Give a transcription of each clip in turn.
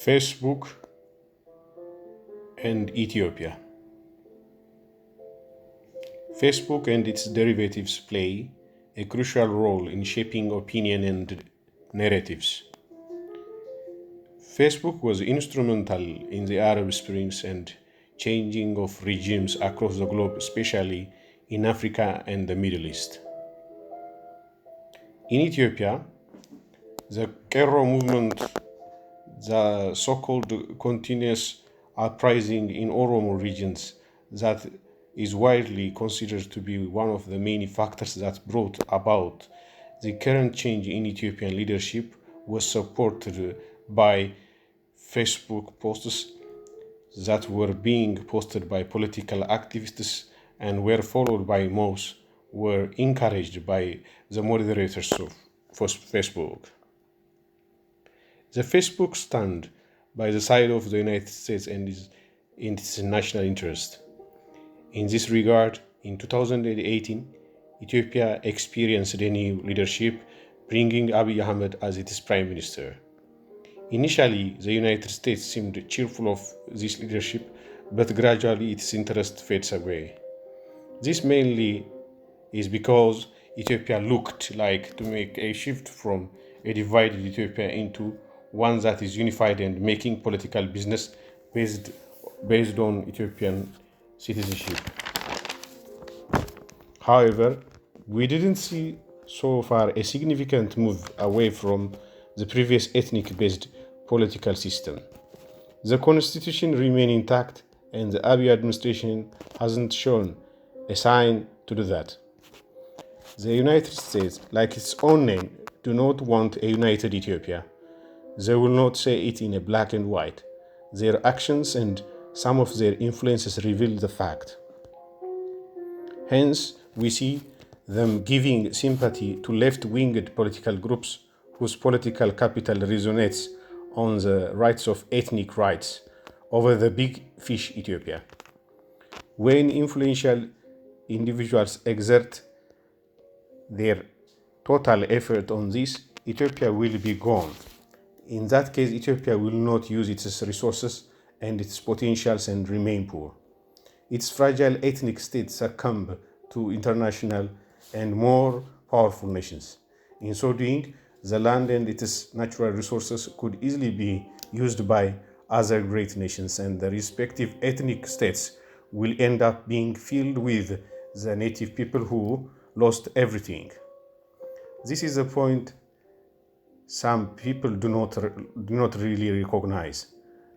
Facebook and Ethiopia. Facebook and its derivatives play a crucial role in shaping opinion and narratives. Facebook was instrumental in the Arab Springs and changing of regimes across the globe, especially in Africa and the Middle East. In Ethiopia, the Kero movement, the so-called continuous uprising in Oromo regions, that is widely considered to be one of the main factors that brought about the current change in Ethiopian leadership, was supported by Facebook posts that were being posted by political activists and were followed by most, were encouraged by the moderators of Facebook. The Facebook stand by the side of the United States and is in its national interest. In this regard, in 2018, Ethiopia experienced a new leadership, bringing Abiy Ahmed as its prime minister. Initially, the United States seemed cheerful of this leadership, but gradually its interest fades away. This mainly is because Ethiopia looked like to make a shift from a divided Ethiopia into one that is unified and making political business based on Ethiopian citizenship. However, we didn't see so far a significant move away from the previous ethnic-based political system. The constitution remains intact, and the Abiy administration hasn't shown a sign to do that. The United States, like its own name, do not want a united Ethiopia. They will not say it in a black and white. Their actions and some of their influences reveal the fact. Hence, we see them giving sympathy to left-winged political groups whose political capital resonates on the rights of ethnic rights over the big fish Ethiopia. When influential individuals exert their total effort on this, Ethiopia will be gone. In that case, Ethiopia will not use its resources and its potentials and remain poor. Its fragile ethnic state succumb to international and more powerful nations. In so doing, the land and its natural resources could easily be used by other great nations, and the respective ethnic states will end up being filled with the native people who lost everything. This is a point some people do not really recognize.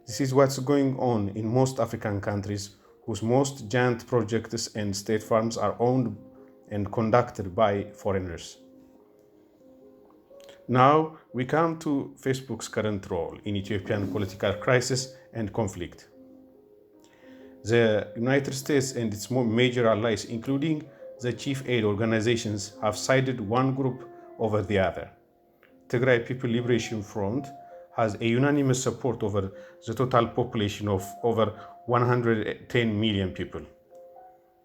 This is what's going on in most African countries whose most giant projects and state farms are owned and conducted by foreigners. Now we come to Facebook's current role in Ethiopian political crisis and conflict. The United States and its major allies, including the chief aid organizations, have sided one group over the other. Tigray People Liberation Front has a unanimous support over the total population of over 110 million people.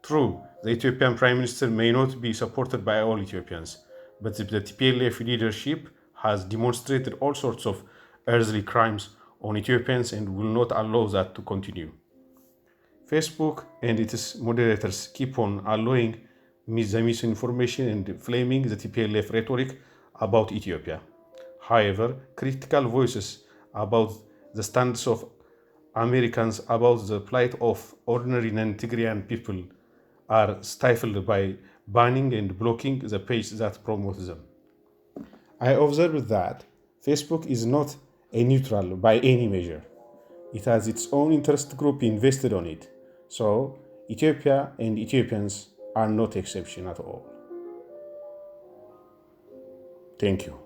True, the Ethiopian Prime Minister may not be supported by all Ethiopians, but the TPLF leadership has demonstrated all sorts of earthly crimes on Ethiopians and will not allow that to continue. Facebook and its moderators keep on allowing the misinformation and flaming the TPLF rhetoric about Ethiopia. However, critical voices about the stance of Americans about the plight of ordinary non-Tigrayan people are stifled by banning and blocking the page that promotes them. I observed that Facebook is not a neutral by any measure. It has its own interest group invested on it. So, Ethiopia and Ethiopians are not exception at all. Thank you.